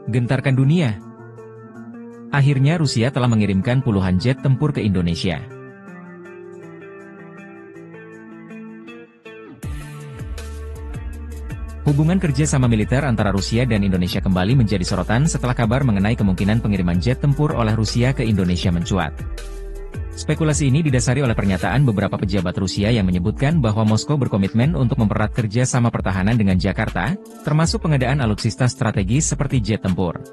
Gentarkan dunia. Akhirnya Rusia telah mengirimkan puluhan jet tempur ke Indonesia. Hubungan kerjasama militer antara Rusia dan Indonesia kembali menjadi sorotan setelah kabar mengenai kemungkinan pengiriman jet tempur oleh Rusia ke Indonesia mencuat. Spekulasi ini didasari oleh pernyataan beberapa pejabat Rusia yang menyebutkan bahwa Moskow berkomitmen untuk mempererat kerjasama pertahanan dengan Jakarta, termasuk pengadaan alutsista strategis seperti jet tempur.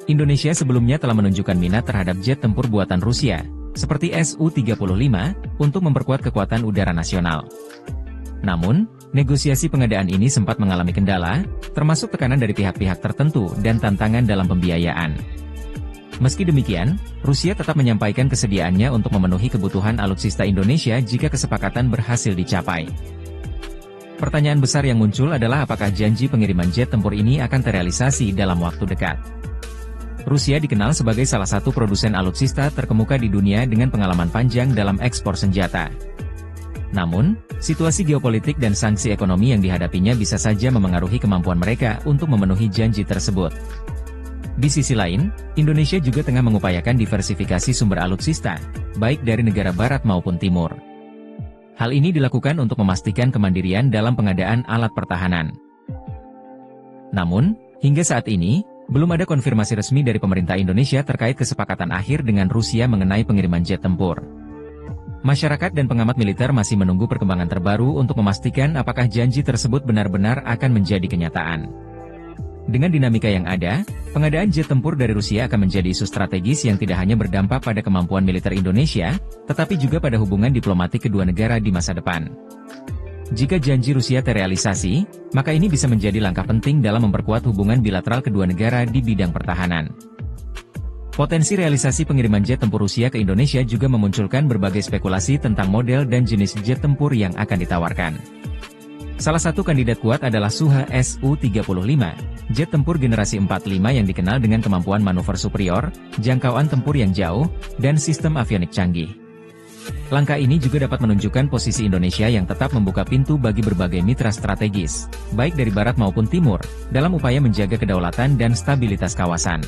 Indonesia sebelumnya telah menunjukkan minat terhadap jet tempur buatan Rusia, seperti Su-35, untuk memperkuat kekuatan udara nasional. Namun, negosiasi pengadaan ini sempat mengalami kendala, termasuk tekanan dari pihak-pihak tertentu dan tantangan dalam pembiayaan. Meski demikian, Rusia tetap menyampaikan kesediaannya untuk memenuhi kebutuhan alutsista Indonesia jika kesepakatan berhasil dicapai. Pertanyaan besar yang muncul adalah apakah janji pengiriman jet tempur ini akan terrealisasi dalam waktu dekat. Rusia dikenal sebagai salah satu produsen alutsista terkemuka di dunia dengan pengalaman panjang dalam ekspor senjata. Namun, situasi geopolitik dan sanksi ekonomi yang dihadapinya bisa saja memengaruhi kemampuan mereka untuk memenuhi janji tersebut. Di sisi lain, Indonesia juga tengah mengupayakan diversifikasi sumber alutsista, baik dari negara barat maupun timur. Hal ini dilakukan untuk memastikan kemandirian dalam pengadaan alat pertahanan. Namun, hingga saat ini, belum ada konfirmasi resmi dari pemerintah Indonesia terkait kesepakatan akhir dengan Rusia mengenai pengiriman jet tempur. Masyarakat dan pengamat militer masih menunggu perkembangan terbaru untuk memastikan apakah janji tersebut benar-benar akan menjadi kenyataan. Dengan dinamika yang ada, pengadaan jet tempur dari Rusia akan menjadi isu strategis yang tidak hanya berdampak pada kemampuan militer Indonesia, tetapi juga pada hubungan diplomatik kedua negara di masa depan. Jika janji Rusia terrealisasi, maka ini bisa menjadi langkah penting dalam memperkuat hubungan bilateral kedua negara di bidang pertahanan. Potensi realisasi pengiriman jet tempur Rusia ke Indonesia juga memunculkan berbagai spekulasi tentang model dan jenis jet tempur yang akan ditawarkan. Salah satu kandidat kuat adalah Suha Su-35, jet tempur generasi 45 yang dikenal dengan kemampuan manuver superior, jangkauan tempur yang jauh, dan sistem avionik canggih. Langkah ini juga dapat menunjukkan posisi Indonesia yang tetap membuka pintu bagi berbagai mitra strategis, baik dari barat maupun timur, dalam upaya menjaga kedaulatan dan stabilitas kawasan.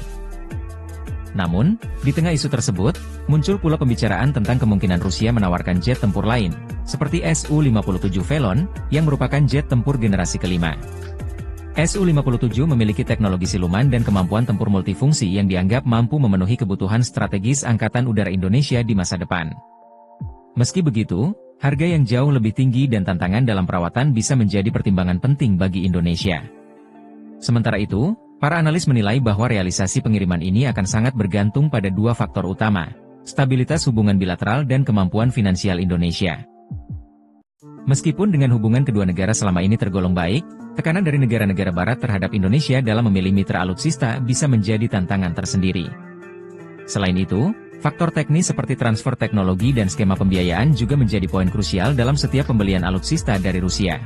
Namun, di tengah isu tersebut, muncul pula pembicaraan tentang kemungkinan Rusia menawarkan jet tempur lain, seperti Su-57 Velon, yang merupakan jet tempur generasi kelima. Su-57 memiliki teknologi siluman dan kemampuan tempur multifungsi yang dianggap mampu memenuhi kebutuhan strategis Angkatan Udara Indonesia di masa depan. Meski begitu, harga yang jauh lebih tinggi dan tantangan dalam perawatan bisa menjadi pertimbangan penting bagi Indonesia. Sementara itu, para analis menilai bahwa realisasi pengiriman ini akan sangat bergantung pada dua faktor utama, stabilitas hubungan bilateral dan kemampuan finansial Indonesia. Meskipun dengan hubungan kedua negara selama ini tergolong baik, tekanan dari negara-negara barat terhadap Indonesia dalam memilih mitra alutsista bisa menjadi tantangan tersendiri. Selain itu, faktor teknis seperti transfer teknologi dan skema pembiayaan juga menjadi poin krusial dalam setiap pembelian alutsista dari Rusia.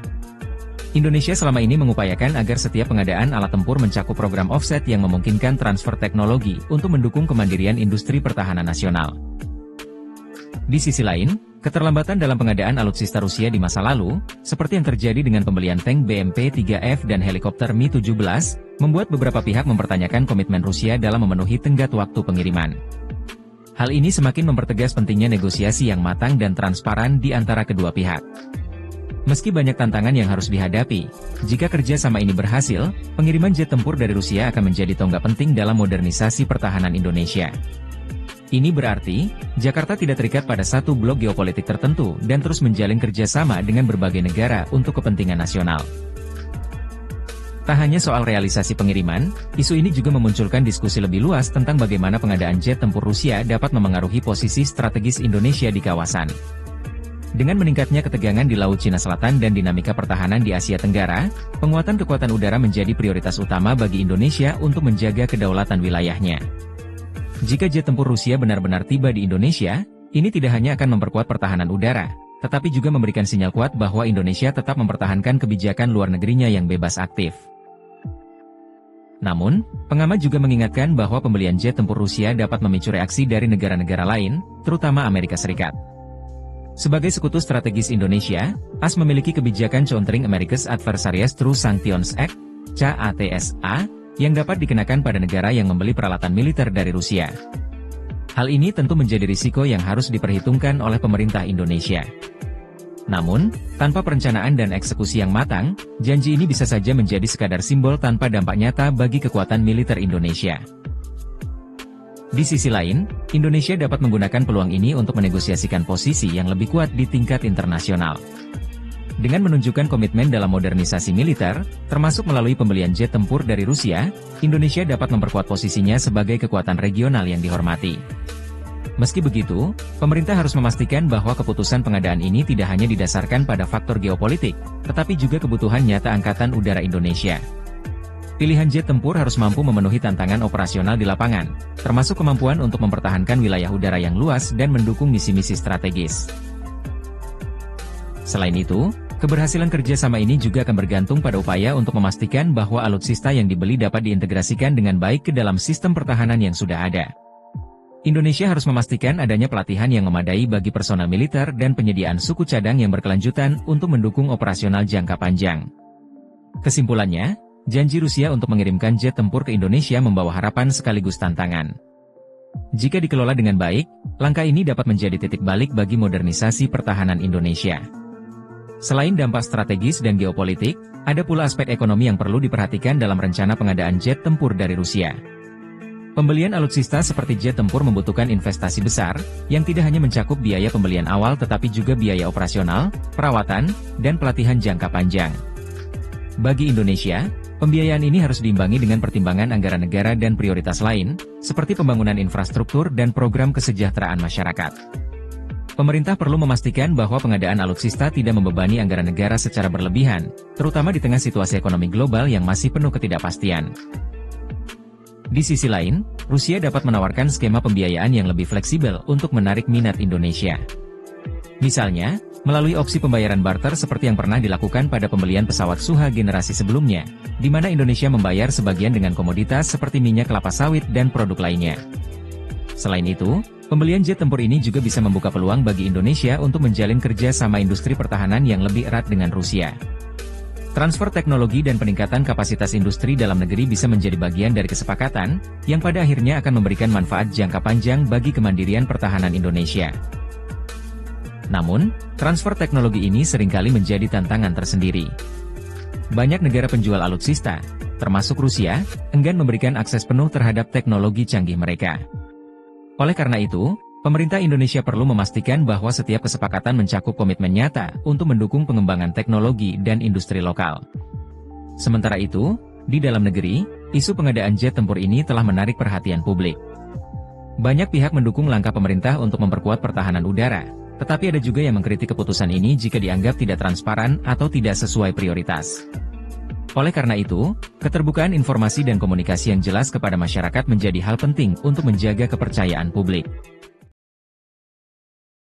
Indonesia selama ini mengupayakan agar setiap pengadaan alat tempur mencakup program offset yang memungkinkan transfer teknologi untuk mendukung kemandirian industri pertahanan nasional. Di sisi lain, keterlambatan dalam pengadaan alutsista Rusia di masa lalu, seperti yang terjadi dengan pembelian tank BMP-3F dan helikopter Mi-17, membuat beberapa pihak mempertanyakan komitmen Rusia dalam memenuhi tenggat waktu pengiriman. Hal ini semakin mempertegas pentingnya negosiasi yang matang dan transparan di antara kedua pihak. Meski banyak tantangan yang harus dihadapi, jika kerjasama ini berhasil, pengiriman jet tempur dari Rusia akan menjadi tonggak penting dalam modernisasi pertahanan Indonesia. Ini berarti, Jakarta tidak terikat pada satu blok geopolitik tertentu dan terus menjalin kerjasama dengan berbagai negara untuk kepentingan nasional. Tak hanya soal realisasi pengiriman, isu ini juga memunculkan diskusi lebih luas tentang bagaimana pengadaan jet tempur Rusia dapat memengaruhi posisi strategis Indonesia di kawasan. Dengan meningkatnya ketegangan di Laut Cina Selatan dan dinamika pertahanan di Asia Tenggara, penguatan kekuatan udara menjadi prioritas utama bagi Indonesia untuk menjaga kedaulatan wilayahnya. Jika jet tempur Rusia benar-benar tiba di Indonesia, ini tidak hanya akan memperkuat pertahanan udara, tetapi juga memberikan sinyal kuat bahwa Indonesia tetap mempertahankan kebijakan luar negerinya yang bebas aktif. Namun, pengamat juga mengingatkan bahwa pembelian jet tempur Rusia dapat memicu reaksi dari negara-negara lain, terutama Amerika Serikat. Sebagai sekutu strategis Indonesia, AS memiliki kebijakan Countering America's Adversaries Through Sanctions Act, CATSA, yang dapat dikenakan pada negara yang membeli peralatan militer dari Rusia. Hal ini tentu menjadi risiko yang harus diperhitungkan oleh pemerintah Indonesia. Namun, tanpa perencanaan dan eksekusi yang matang, janji ini bisa saja menjadi sekadar simbol tanpa dampak nyata bagi kekuatan militer Indonesia. Di sisi lain, Indonesia dapat menggunakan peluang ini untuk menegosiasikan posisi yang lebih kuat di tingkat internasional. Dengan menunjukkan komitmen dalam modernisasi militer, termasuk melalui pembelian jet tempur dari Rusia, Indonesia dapat memperkuat posisinya sebagai kekuatan regional yang dihormati. Meski begitu, pemerintah harus memastikan bahwa keputusan pengadaan ini tidak hanya didasarkan pada faktor geopolitik, tetapi juga kebutuhan nyata Angkatan Udara Indonesia. Pilihan jet tempur harus mampu memenuhi tantangan operasional di lapangan, termasuk kemampuan untuk mempertahankan wilayah udara yang luas dan mendukung misi-misi strategis. Selain itu, keberhasilan kerjasama ini juga akan bergantung pada upaya untuk memastikan bahwa alutsista yang dibeli dapat diintegrasikan dengan baik ke dalam sistem pertahanan yang sudah ada. Indonesia harus memastikan adanya pelatihan yang memadai bagi personel militer dan penyediaan suku cadang yang berkelanjutan untuk mendukung operasional jangka panjang. Kesimpulannya, janji Rusia untuk mengirimkan jet tempur ke Indonesia membawa harapan sekaligus tantangan. Jika dikelola dengan baik, langkah ini dapat menjadi titik balik bagi modernisasi pertahanan Indonesia. Selain dampak strategis dan geopolitik, ada pula aspek ekonomi yang perlu diperhatikan dalam rencana pengadaan jet tempur dari Rusia. Pembelian alutsista seperti jet tempur membutuhkan investasi besar, yang tidak hanya mencakup biaya pembelian awal tetapi juga biaya operasional, perawatan, dan pelatihan jangka panjang. Bagi Indonesia, pembiayaan ini harus diimbangi dengan pertimbangan anggaran negara dan prioritas lain, seperti pembangunan infrastruktur dan program kesejahteraan masyarakat. Pemerintah perlu memastikan bahwa pengadaan alutsista tidak membebani anggaran negara secara berlebihan, terutama di tengah situasi ekonomi global yang masih penuh ketidakpastian. Di sisi lain, Rusia dapat menawarkan skema pembiayaan yang lebih fleksibel untuk menarik minat Indonesia. Misalnya, melalui opsi pembayaran barter seperti yang pernah dilakukan pada pembelian pesawat Suha generasi sebelumnya, di mana Indonesia membayar sebagian dengan komoditas seperti minyak kelapa sawit dan produk lainnya. Selain itu, pembelian jet tempur ini juga bisa membuka peluang bagi Indonesia untuk menjalin kerja sama industri pertahanan yang lebih erat dengan Rusia. Transfer teknologi dan peningkatan kapasitas industri dalam negeri bisa menjadi bagian dari kesepakatan, yang pada akhirnya akan memberikan manfaat jangka panjang bagi kemandirian pertahanan Indonesia. Namun, transfer teknologi ini seringkali menjadi tantangan tersendiri. Banyak negara penjual alutsista, termasuk Rusia, enggan memberikan akses penuh terhadap teknologi canggih mereka. Oleh karena itu, pemerintah Indonesia perlu memastikan bahwa setiap kesepakatan mencakup komitmen nyata untuk mendukung pengembangan teknologi dan industri lokal. Sementara itu, di dalam negeri, isu pengadaan jet tempur ini telah menarik perhatian publik. Banyak pihak mendukung langkah pemerintah untuk memperkuat pertahanan udara, tetapi ada juga yang mengkritik keputusan ini jika dianggap tidak transparan atau tidak sesuai prioritas. Oleh karena itu, keterbukaan informasi dan komunikasi yang jelas kepada masyarakat menjadi hal penting untuk menjaga kepercayaan publik.